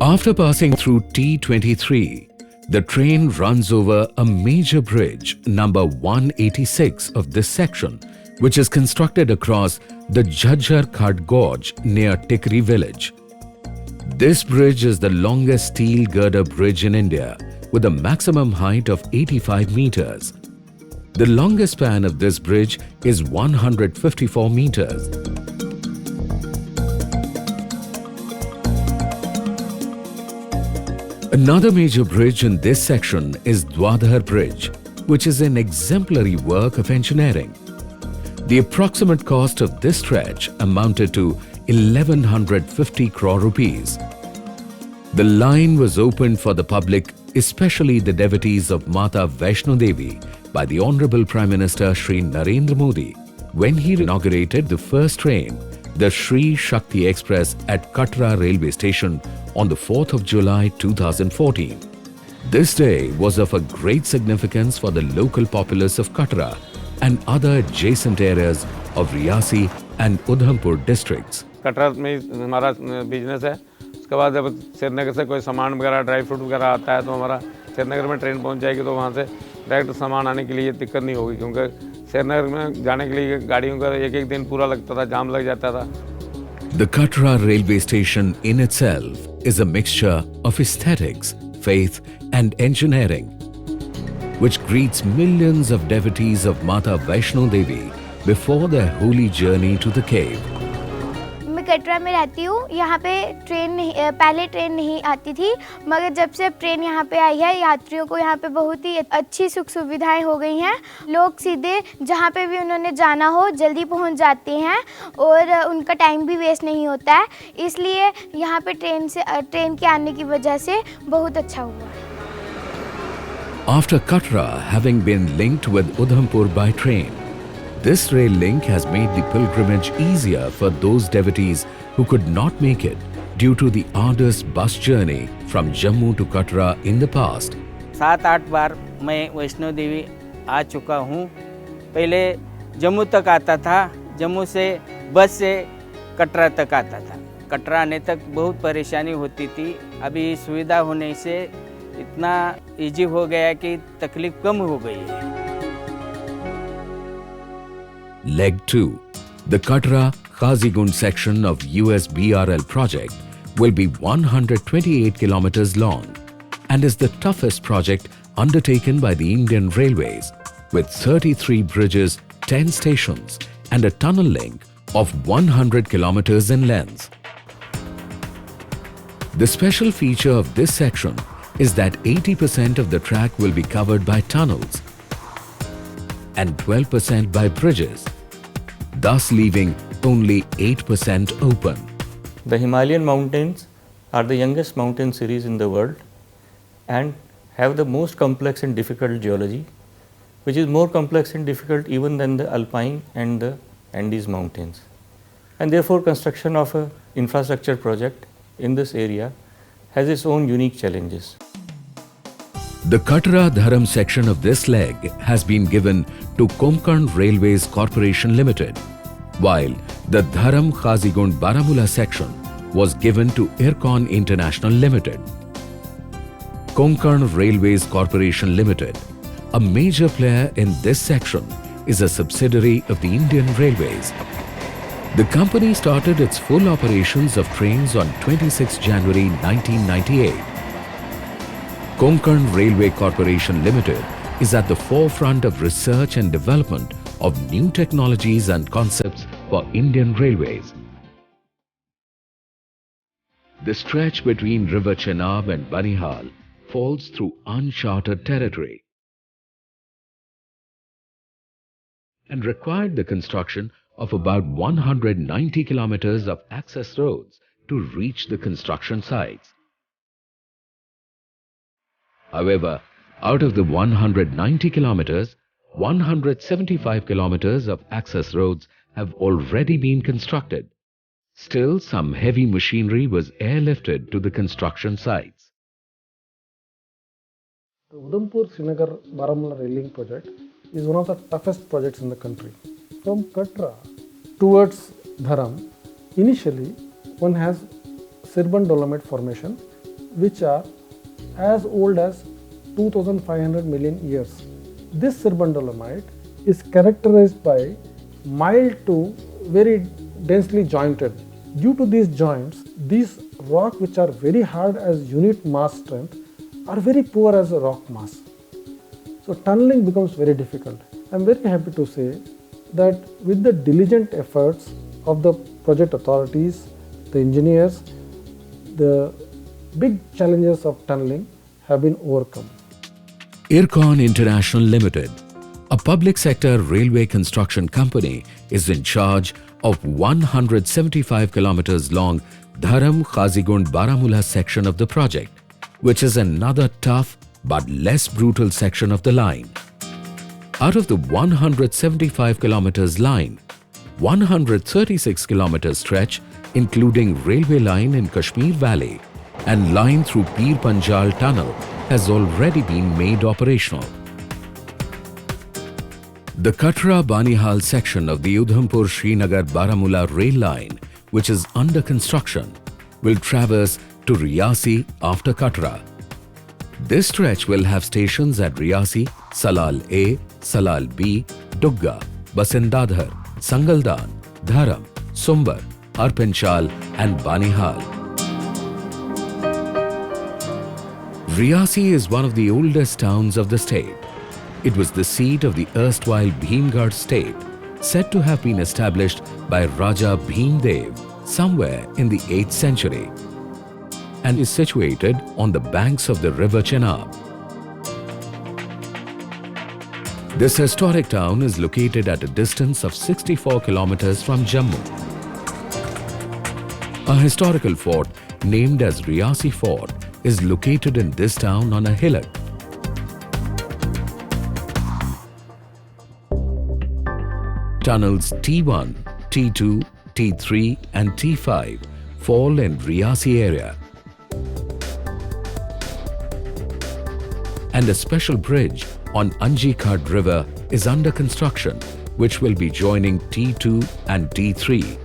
After passing through T23, the train runs over a major bridge, number 186 of this section, which is constructed across the Jhajjar Khat Gorge near Tikri village. This bridge is the longest steel girder bridge in India, with a maximum height of 85 meters. The longest span of this bridge is 154 meters. Another major bridge in this section is Dwadhar Bridge, which is an exemplary work of engineering. The approximate cost of this stretch amounted to 1150 crore rupees. The line was opened for the public, especially the devotees of Mata Vaishno Devi, by the Honorable Prime Minister Shri Narendra Modi when he inaugurated the first train, the Shri Shakti Express at Katra railway station on the 4th of July 2014. This day was of a great significance for the local populace of Katra and other adjacent areas of Riyasi and Udhampur districts. Katra में हमारा business है। उसके बाद जब श्रीनगर से कोई सामान वगैरह ड्राई फ्रूट वगैरह आता है तो हमारा श्रीनगर में ट्रेन पहुंच जाएगी तो वहां से डायरेक्ट सामान आने के लिए दिक्कत नहीं होगी, क्योंकि श्रीनगर में जाने के लिए गाड़ियों का एक दिन पूरा लगता था, जाम लग जाता था। The Katra railway station in itself is a mixture of aesthetics, faith and engineering, which greets millions of devotees of Mata Vaishno Devi before their holy journey to the cave. मैं कटरा में रहती हूँ। यहाँ पे पहले ट्रेन नहीं आती थी, मगर जब से ट्रेन यहाँ पे आई है, यात्रियों को यहाँ पे बहुत ही अच्छी सुख सुविधाएं हो गई हैं। लोग सीधे जहाँ पे भी उन्होंने जाना हो जल्दी पहुँच जाते हैं और उनका टाइम भी वेस्ट नहीं होता है। इसलिए यहाँ पे ट्रेन के आने की वजह से बहुत अच्छा हुआ है। After Katra having been linked with Udhampur by train, this rail link has made the pilgrimage easier for those devotees who could not make it due to the arduous bus journey from Jammu to Katra in the past. 7-8 बार मैं वैष्णो देवी आ चुका हूँ। पहले जम्मू तक आता था, जम्मू से बस से कटरा तक आता था। कटरा आने तक बहुत परेशानी होती थी। अभी सुविधा होने से इतना इजी हो गया कि तकलीफ कम हो गई है। Leg 2, the Katra-Khazigund section of USBRL project will be 128 kilometers long and is the toughest project undertaken by the Indian Railways, with 33 bridges, 10 stations and a tunnel length of 100 kilometers in length. The special feature of this section is that 80% of the track will be covered by tunnels and 12% by bridges, thus leaving only 8% open. The Himalayan mountains are the youngest mountain series in the world and have the most complex and difficult geology, which is more complex and difficult even than the Alpine and the Andes mountains. And therefore, construction of an infrastructure project in this area has its own unique challenges. The Katra-Dharam section of this leg has been given to Konkan Railways Corporation Limited, while the Dharam-Khazigund-Baramulla section was given to Ircon International Limited. Konkan Railways Corporation Limited, a major player in this section, is a subsidiary of the Indian Railways. The company started its full operations of trains on 26 January 1998. Konkan Railway Corporation Limited is at the forefront of research and development of new technologies and concepts for Indian Railways. The stretch between River Chenab and Banihal falls through uncharted territory and required the construction of about 190 kilometers of access roads to reach the construction sites. However, out of the 190 kilometers, 175 kilometers of access roads have already been constructed. Still, some heavy machinery was airlifted to the construction sites. The Udhampur-Srinagar-Baramulla Railing Project is one of the toughest projects in the country. From Katra towards Dharam, initially one has Sirban Dolomite formation which are as old as 2500 million years. This Sirban dolomite is characterized by mild to very densely jointed. Due to these joints, these rock which are very hard as unit mass strength are very poor as a rock mass. So tunneling becomes very difficult. I am very happy to say that with the diligent efforts of the project authorities, the engineers, the big challenges of tunneling have been overcome. Ircon International Limited, a public sector railway construction company, is in charge of 175 kilometers long Dharam-Khazigund-Baramulla section of the project, which is another tough but less brutal section of the line. Out of the 175 kilometers line, 136 kilometers stretch, including railway line in Kashmir Valley and line through Pir Panjal Tunnel, has already been made operational. The Katra-Banihal section of the Udhampur-Srinagar-Baramulla rail line, which is under construction, will traverse to Riyasi after Katra. This stretch will have stations at Riyasi, Salal A, Salal B, Dugga, Basindadhar, Sangaldan, Dharam, Sumbar, Arpanchal and Banihal. Riyasi is one of the oldest towns of the state. It was the seat of the erstwhile Bhimgarh state, said to have been established by Raja Bhimdev somewhere in the 8th century, and is situated on the banks of the river Chenab. This historic town is located at a distance of 64 kilometers from Jammu. A historical fort named as Riyasi Fort is located in this town on a hillock. Tunnels T1, T2, T3 and T5 fall in Riyasi area. And a special bridge on Anji Khad River is under construction, which will be joining T2 and T3.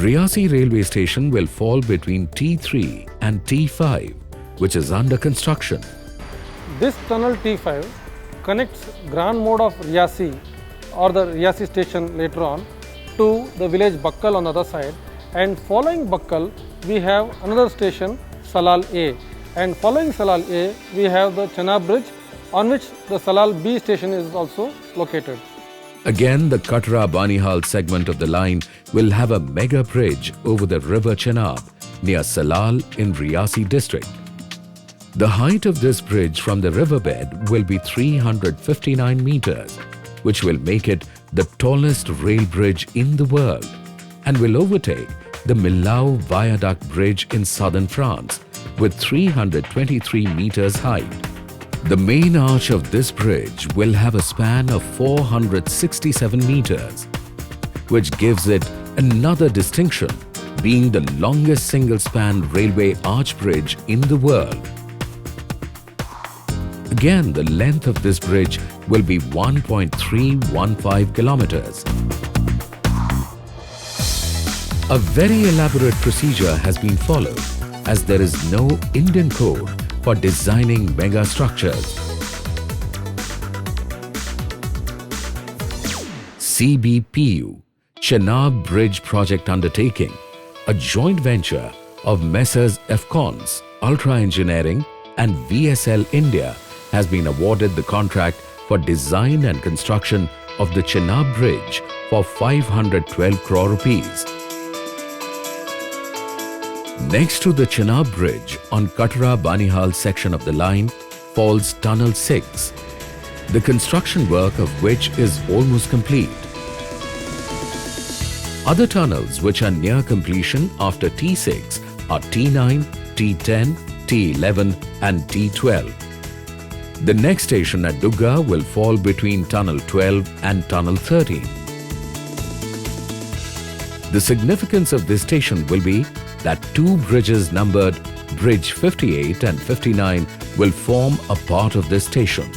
Riyasi railway station will fall between T3 and T5, which is under construction. This tunnel T5 connects Grand Mode of Riyasi or the Riyasi station later on to the village Bakkal on the other side, and following Bakkal we have another station Salal A, and following Salal A we have the Chenab bridge on which the Salal B station is also located. Again, the Katra-Banihal segment of the line will have a mega bridge over the river Chenab near Salal in Riyasi district. The height of this bridge from the riverbed will be 359 meters, which will make it the tallest rail bridge in the world and will overtake the Millau Viaduct Bridge in southern France with 323 meters height. The main arch of this bridge will have a span of 467 meters, which gives it another distinction, being the longest single-span railway arch bridge in the world. Again, the length of this bridge will be 1.315 kilometers. A very elaborate procedure has been followed, as there is no Indian code for designing mega structures. CBPU, Chenab Bridge Project Undertaking, a joint venture of Messrs. Efcons, Ultra Engineering and VSL India, has been awarded the contract for design and construction of the Chenab Bridge for 512 crore rupees. Next to the Chenab Bridge on Katra-Banihal section of the line falls Tunnel 6, the construction work of which is almost complete. Other tunnels which are near completion after T6 are T9, T10, T11 and T12. The next station at Dugga will fall between Tunnel 12 and Tunnel 13. The significance of this station will be that two bridges numbered Bridge 58 and 59 will form a part of this station.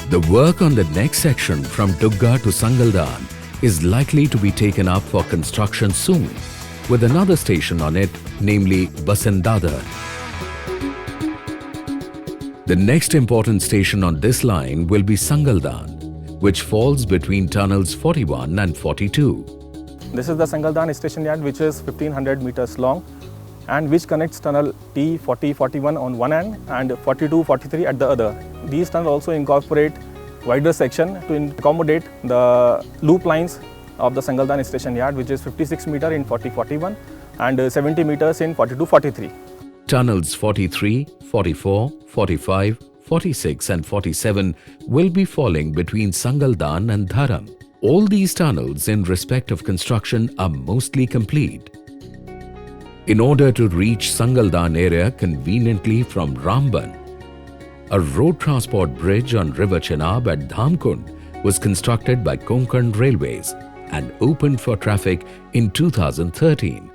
The work on the next section from Dugga to Sangaldan is likely to be taken up for construction soon, with another station on it, namely Basandadar. The next important station on this line will be Sangaldan, which falls between tunnels 41 and 42. This is the Sangaldan station yard, which is 1500 meters long and which connects tunnel T40-41 on one end and 42-43 at the other. These tunnels also incorporate wider section to accommodate the loop lines of the Sangaldan station yard, which is 56 meter in 40-41 and 70 meters in 42-43. Tunnels 43, 44, 45, 46 and 47 will be falling between Sangaldan and Dharam. All these tunnels in respect of construction are mostly complete. In order to reach Sangaldan area conveniently from Ramban, a road transport bridge on River Chenab at Dhamkund was constructed by Konkan Railways and opened for traffic in 2013.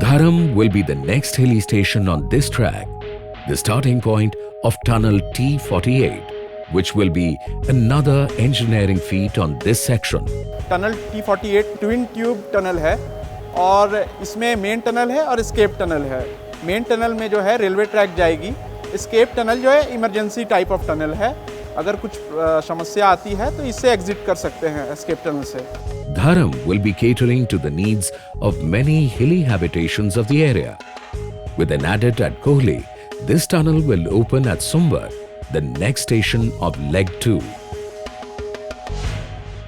Dharam will be the next hilly station on this track, the starting point of tunnel T48, which will be another engineering feat on this section. Tunnel T48 twin tube tunnel है और इसमें main tunnel है और escape tunnel है। Main tunnel में जो है railway track जाएगी, स्केप टनल जो है इमरजेंसी टाइप ऑफ टनल है, अगर कुछ समस्या आती है तो इससे एग्जिट कर सकते हैं स्केप टनल से। Dharam will be catering to the needs of many hilly habitations of the area. With an adit at Kohli, this tunnel will open at Sumbar, the next station of leg 2.